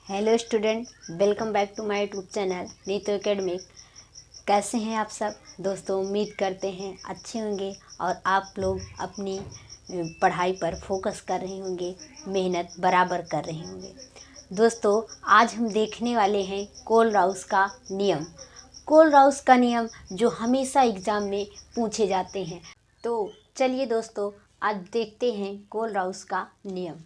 Hello student, welcome back to my YouTube channel Neetu academic. कैसे हैं आप सब दोस्तों? उम्मीद करते हैं अच्छे होंगे और आप लोग अपनी पढ़ाई पर फोकस कर रहे होंगे, मेहनत बराबर कर रहे होंगे। दोस्तों, आज हम देखने वाले हैं कोलराउस का नियम। कोलराउस का नियम जो हमेशा एग्ज़ाम में पूछे जाते हैं। तो चलिए दोस्तों, आज देखते हैं कोलराउस का नियम।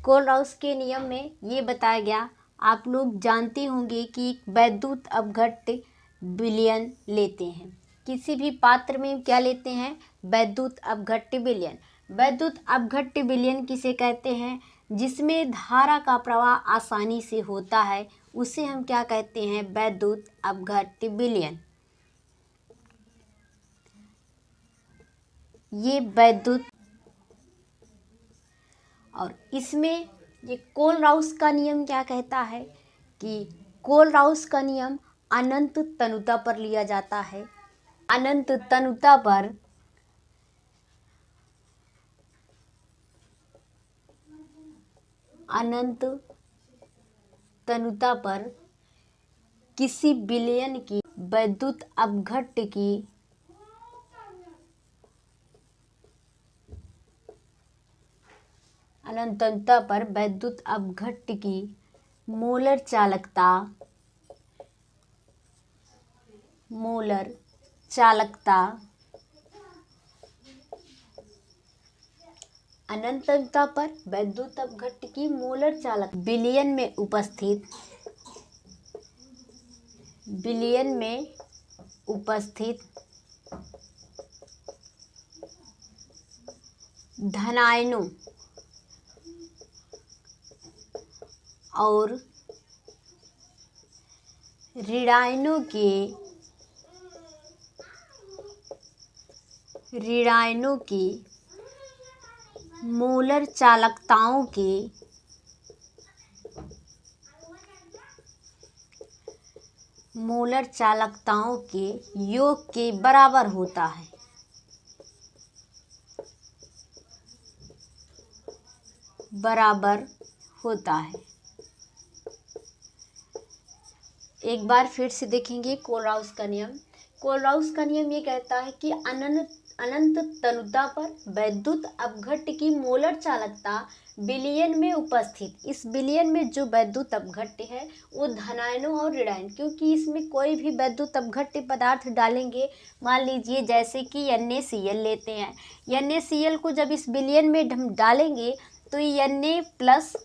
कोलराउस के नियम में ये बताया गया, आप लोग जानते होंगे कि वैद्युत अपघट्य विलयन लेते हैं। किसी भी पात्र में क्या लेते हैं? वैद्युत अपघट्य विलयन। वैद्युत अपघट्य विलयन किसे कहते हैं? जिसमें धारा का प्रवाह आसानी से होता है, उसे हम क्या कहते हैं? वैद्युत अपघट्य विलयन। ये वैद्युत, और इसमें ये कोलराउस का नियम क्या कहता है कि कोलराउस का नियम अनंत तनुता पर लिया जाता है। अनंत तनुता पर अनंत तनुता पर किसी विलयन की वैद्युत अपघट्य की अनंत तनुता पर वैद्युत अपघट्य की मोलर चालकता अनंत तनुता पर वैद्युत अपघट्य की मोलर चालकता विलयन में उपस्थित धनायनों और ऋणायनों की मोलर चालकताओं के योग के बराबर होता है। एक बार फिर से देखेंगे कोलराउस का नियम। कोलराउस का नियम ये कहता है कि अनंत तनुता पर वैद्युत अपघट्य की मोलर चालकता विलयन में उपस्थित, इस विलयन में जो वैद्युत अपघट्य है वो धनायनों और ऋणायन, क्योंकि इसमें कोई भी वैद्युत अपघट्य पदार्थ डालेंगे, मान लीजिए जैसे कि NaCl लेते हैं, NaCl को जब इस विलयन में हम डालेंगे तो ये Na प्लस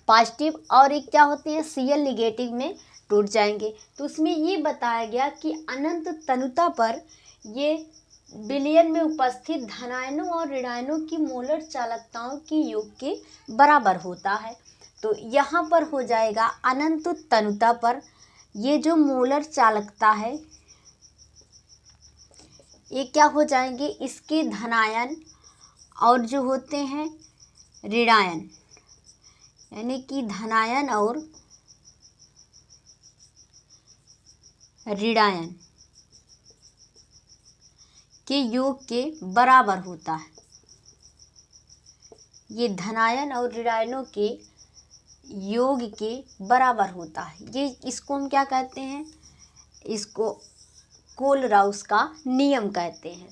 पॉजिटिव और एक क्या होते हैं Cl निगेटिव में टूट जाएंगे। तो उसमें ये बताया गया कि अनंत तनुता पर ये विलयन में उपस्थित धनायनों और ऋणायनों की मोलर चालकताओं की योग के बराबर होता है। तो यहाँ पर हो जाएगा अनंत तनुता पर ये जो मोलर चालकता है, ये क्या हो जाएंगे? इसके धनायन और जो होते हैं ऋणायन, यानी कि धनायन और ऋणायन के योग के बराबर होता है। ये धनायन और ऋणायनों के योग के बराबर होता है। ये इसको हम क्या कहते हैं? इसको कोलराउस का नियम कहते हैं।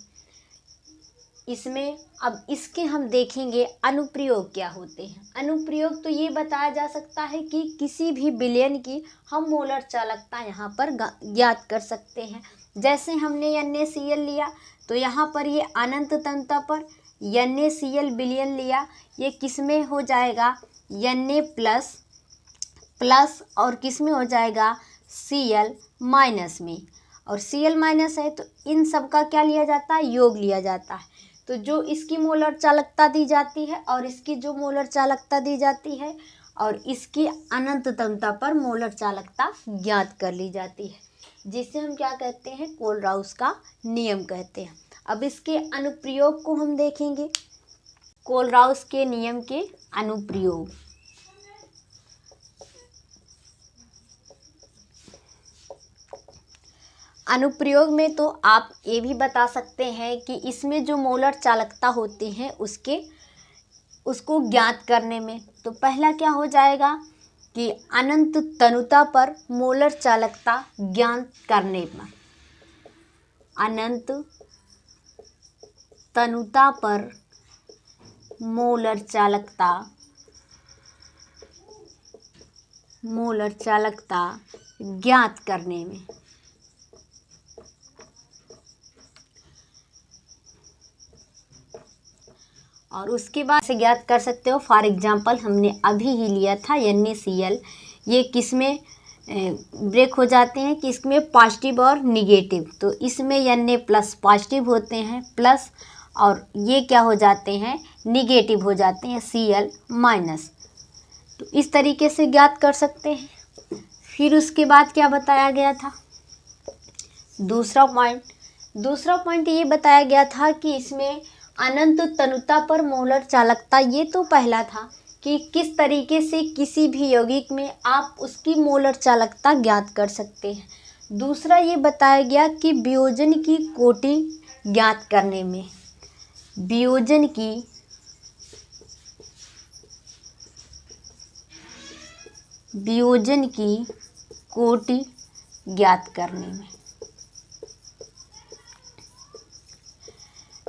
इसमें अब इसके हम देखेंगे अनुप्रयोग क्या होते हैं। अनुप्रयोग तो ये बताया जा सकता है कि किसी भी विलयन की हम मोलर चालकता यहाँ पर ज्ञात कर सकते हैं। जैसे हमने NaCl लिया तो यहाँ पर ये अनंत तनुता पर NaCl विलयन लिया, ये किस में हो जाएगा? Na प्लस और किस में हो जाएगा? Cl माइनस में, और Cl माइनस है तो इन सब का क्या लिया जाता है? योग लिया जाता है। तो जो इसकी मोलर चालकता दी जाती है और इसकी जो मोलर चालकता दी जाती है और इसकी अनंत तनुता पर मोलर चालकता ज्ञात कर ली जाती है, जिसे हम क्या कहते हैं? कोलराउस का नियम कहते हैं। अब इसके अनुप्रयोग को हम देखेंगे। कोलराउस के नियम के अनुप्रयोग। अनुप्रयोग में तो आप ये भी बता सकते हैं कि इसमें जो मोलर चालकता होती है उसको ज्ञात करने में, तो पहला क्या हो जाएगा कि अनंत तनुता पर मोलर चालकता ज्ञात करने पर, अनंत तनुता पर मोलर चालकता ज्ञात करने में। और उसके बाद से ज्ञात कर सकते हो, फॉर एग्जांपल हमने अभी ही लिया था NaCl, ये किस में ब्रेक हो जाते हैं कि इसमें पॉजिटिव और निगेटिव, तो इसमें Na प्लस पॉजिटिव होते हैं प्लस, और ये क्या हो जाते हैं, निगेटिव हो जाते हैं Cl माइनस। तो इस तरीके से ज्ञात कर सकते हैं। फिर उसके बाद क्या बताया गया था, दूसरा पॉइंट ये बताया गया था कि इसमें अनंत तनुता पर मोलर चालकता, ये तो पहला था कि किस तरीके से किसी भी यौगिक में आप उसकी मोलर चालकता ज्ञात कर सकते हैं। दूसरा ये बताया गया कि वियोजन की कोटि ज्ञात करने में, वियोजन की कोटि ज्ञात करने में।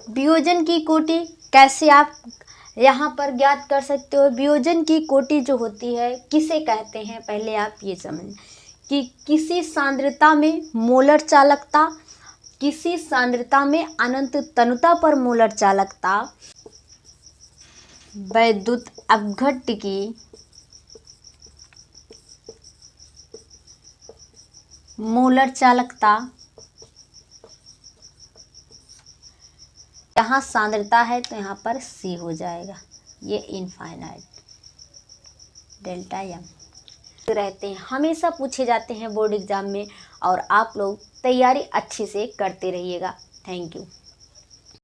वियोजन की कोटि कैसे आप यहाँ पर ज्ञात कर सकते हो। वियोजन की कोटि जो होती है किसे कहते हैं, पहले आप ये समझ कि किसी सांद्रता में मोलर चालकता, किसी सांद्रता में अनंत तनुता पर मोलर चालकता, वैद्युत अपघट्य की मोलर चालकता, यहाँ सांद्रता है तो यहाँ पर C हो जाएगा, ये इनफाइनाइट डेल्टा M रहते हैं, हमेशा पूछे जाते हैं बोर्ड एग्जाम में, और आप लोग तैयारी अच्छे से करते रहिएगा। Thank you.